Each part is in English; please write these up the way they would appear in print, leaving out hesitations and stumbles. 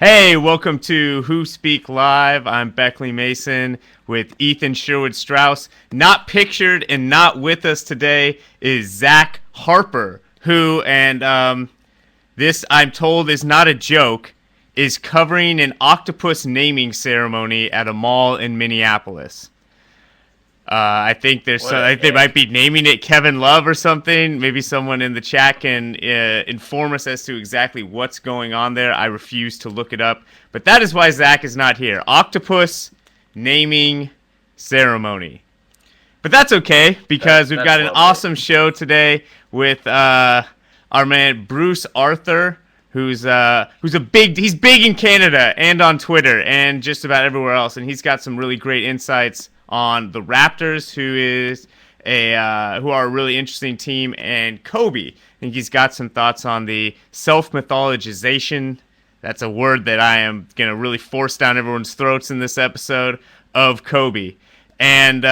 Hey, welcome to HoopSpeak Live. I'm Beckley Mason with Ethan Sherwood Strauss. Not pictured and not with us today is Zach Harper, who, and this I'm told is not a joke, is covering an octopus naming ceremony at a mall in Minneapolis. I think they might be naming it Kevin Love or something. Maybe someone in the chat can inform us as to exactly what's going on there. I refuse to look it up, but that is why Zach is not here. Octopus naming ceremony. But that's okay because we've got an awesome show today with our man Bruce Arthur, who's he's big in Canada and on Twitter and just about everywhere else, and he's got some really great insights on the Raptors, who are a really interesting team, and Kobe. I think he's got some thoughts on the self-mythologization. That's a word that I am going to really force down everyone's throats in this episode of Kobe. And,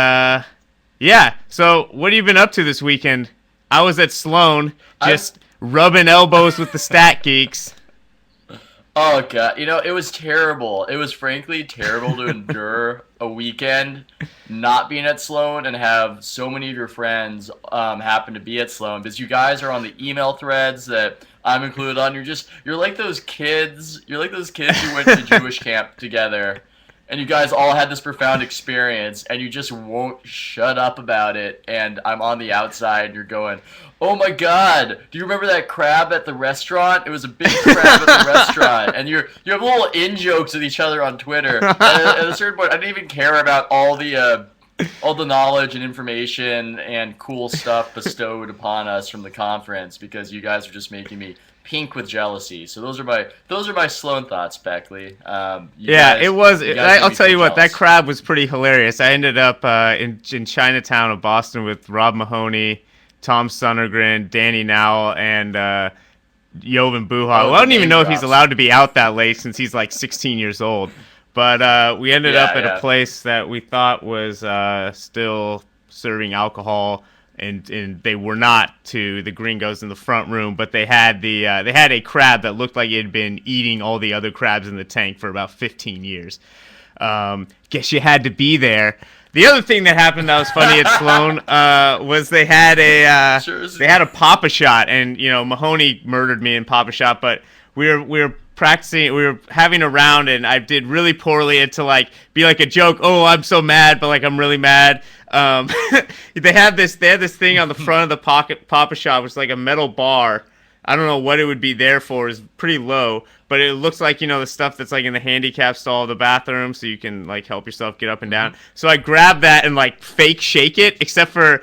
so what have you been up to this weekend? I was at Sloan, just rubbing elbows with the stat geeks. Oh, God. It was terrible. It was frankly terrible to endure a weekend not being at Sloan and have so many of your friends happen to be at Sloan because you guys are on the email threads that I'm included on. You're like those kids. You're like those kids who went to Jewish camp together and you guys all had this profound experience and you just won't shut up about it. And I'm on the outside and you're going, oh my God, do you remember that crab at the restaurant? It was a big crab at the restaurant. And you have little in-jokes with each other on Twitter. And at a certain point, I didn't even care about all the knowledge and information and cool stuff bestowed upon us from the conference because you guys are just making me pink with jealousy. So those are my Sloan thoughts, Beckley. I'll tell you what, that crab was pretty hilarious. I ended up in Chinatown of Boston with Rob Mahoney, Tom Sunnergren, Danny Nowell, and Jovan Buha. Well, I don't even know if he's allowed to be out that late since he's like 16 years old. But we ended up at a place that we thought was still serving alcohol, and they were not to the gringos in the front room, but they had a crab that looked like it had been eating all the other crabs in the tank for about 15 years. Guess you had to be there. The other thing that happened that was funny at Sloan was they had a Pop-A-Shot, and Mahoney murdered me in Pop-A-Shot, but we were practicing, we were having a round, and I did really poorly and to be like a joke. Oh, I'm so mad, but I'm really mad. They had this thing on the front of the Pop-A-Shot, which is like a metal bar. I don't know what it would be there for. It's pretty low, but it looks like, the stuff that's in the handicap stall of the bathroom, so you can help yourself get up and down. So I grabbed that and fake shake it, except for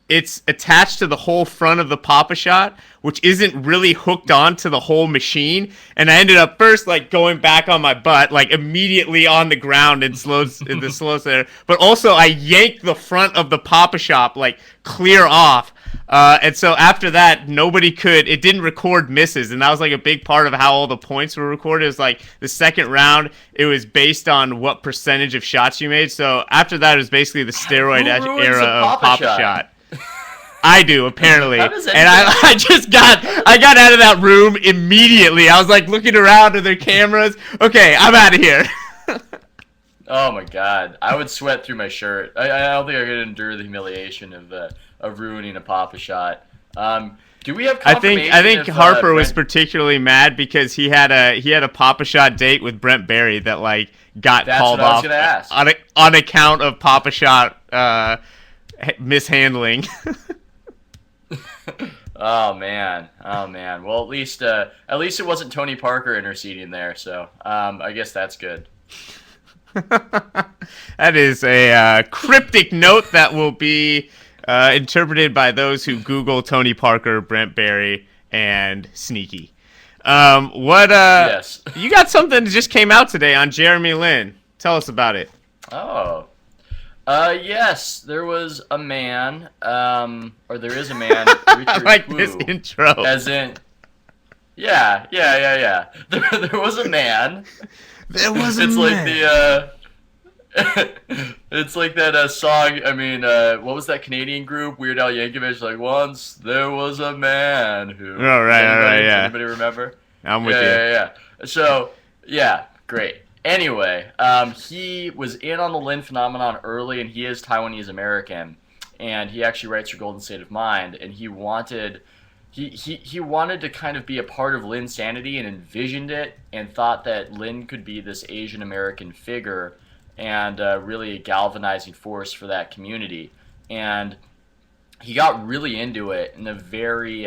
it's attached to the whole front of the Pop-A-Shot, which isn't really hooked on to the whole machine. And I ended up first going back on my butt, immediately on the ground in the slow center. But also I yanked the front of the Pop-A-Shot clear off. And so after that, it didn't record misses. And that was a big part of how all the points were recorded. It was the second round, it was based on what percentage of shots you made. So after that, it was basically the steroid era of Pop-A-Shot. I do, apparently. And I got out of that room immediately. I was looking around at their cameras. Okay, I'm out of here. Oh my God, I would sweat through my shirt. I don't think I could endure the humiliation of ruining a Pop-A-Shot. Do we have confirmation? I think Harper was particularly mad because he had a Pop-A-Shot date with Brent Barry that got called off on account of Pop-A-Shot mishandling. Oh man. Well, at least it wasn't Tony Parker interceding there, so I guess that's good. That is a cryptic note that will be interpreted by those who Google Tony Parker, Brent Barry, and Sneaky. Yes. You got something that just came out today on Jeremy Lin. Tell us about it. Oh. Yes, there was a man, or there is a man, Richard I like Wu, this intro. As in, yeah. There was a man. There was a It's man. It's like that song, what was that Canadian group, Weird Al Yankovic, once there was a man who... Oh, right, yeah. Anybody remember? I'm with you. Yeah. So, Yeah, great. Anyway, he was in on the Lin phenomenon early, and he is Taiwanese American, and he actually writes for Golden State of Mind, and he wanted to kind of be a part of Lin's sanity and envisioned it, and thought that Lin could be this Asian American figure and really a galvanizing force for that community, and he got really into it in a very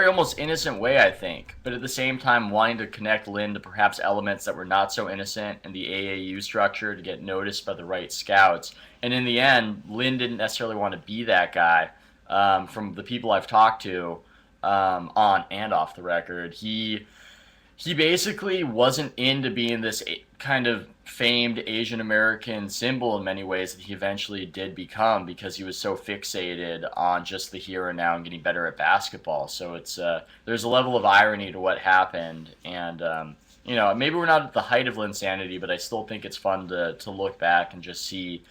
almost innocent way, I think, but at the same time wanting to connect Lin to perhaps elements that were not so innocent in the AAU structure to get noticed by the right scouts. And in the end, Lin didn't necessarily want to be that guy. From the people I've talked to, on and off the record, he basically wasn't into being this kind of famed Asian American symbol in many ways that he eventually did become, because he was so fixated on just the here and now and getting better at basketball. So it's there's a level of irony to what happened, and maybe we're not at the height of Linsanity, but I still think it's fun to look back and just see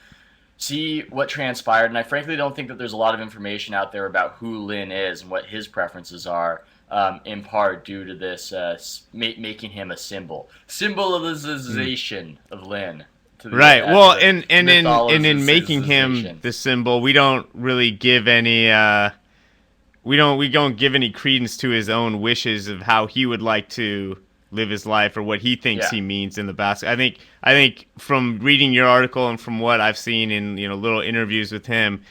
what transpired. And I frankly don't think that there's a lot of information out there about who Lin is and what his preferences are, in part due to this making him a symbolization of Lin. Right. Well, and in making him the symbol, we don't really give any we don't give any credence to his own wishes of how he would like to live his life or what he thinks he means in the basket. I think from reading your article and from what I've seen in little interviews with him,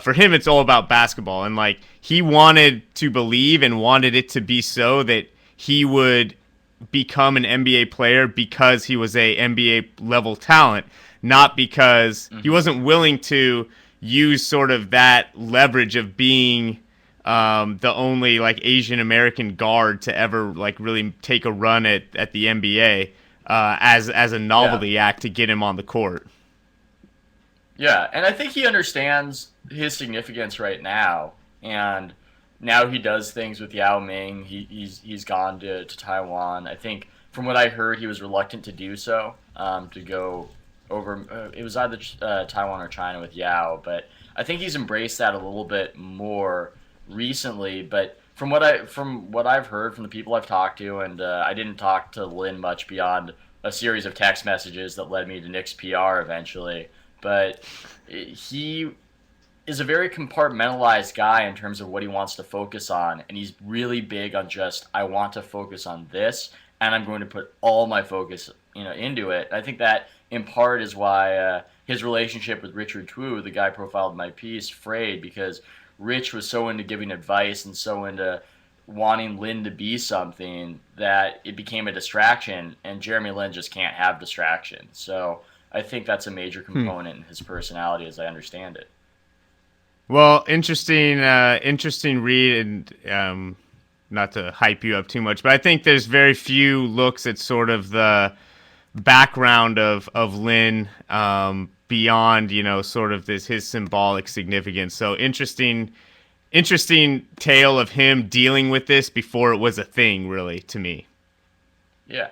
for him it's all about basketball, and like he wanted to believe and wanted it to be so that he would become an NBA player because he was a NBA level talent, not because he wasn't willing to use sort of that leverage of being the only like Asian American guard to ever like really take a run at the NBA as a novelty act to get him on the court. Yeah, and I think he understands his significance right now, and now he does things with Yao Ming. He's gone to Taiwan. I think from what I heard, he was reluctant to do so, to go over. It was either Taiwan or China with Yao, but I think he's embraced that a little bit more recently. But from what I've heard from the people I've talked to, and I didn't talk to Lin much beyond a series of text messages that led me to Nick's PR eventually. But he is a very compartmentalized guy in terms of what he wants to focus on, and he's really big on just, I want to focus on this, and I'm going to put all my focus into it. I think that in part is why his relationship with Richard Twu, the guy profiled in my piece, frayed, because Rich was so into giving advice and so into wanting Lin to be something that it became a distraction, and Jeremy Lin just can't have distraction. So I think that's a major component in his personality, as I understand it. Well, interesting read, and not to hype you up too much, but I think there's very few looks at sort of the background of Lin beyond sort of his symbolic significance. So interesting tale of him dealing with this before it was a thing, really, to me. Yeah.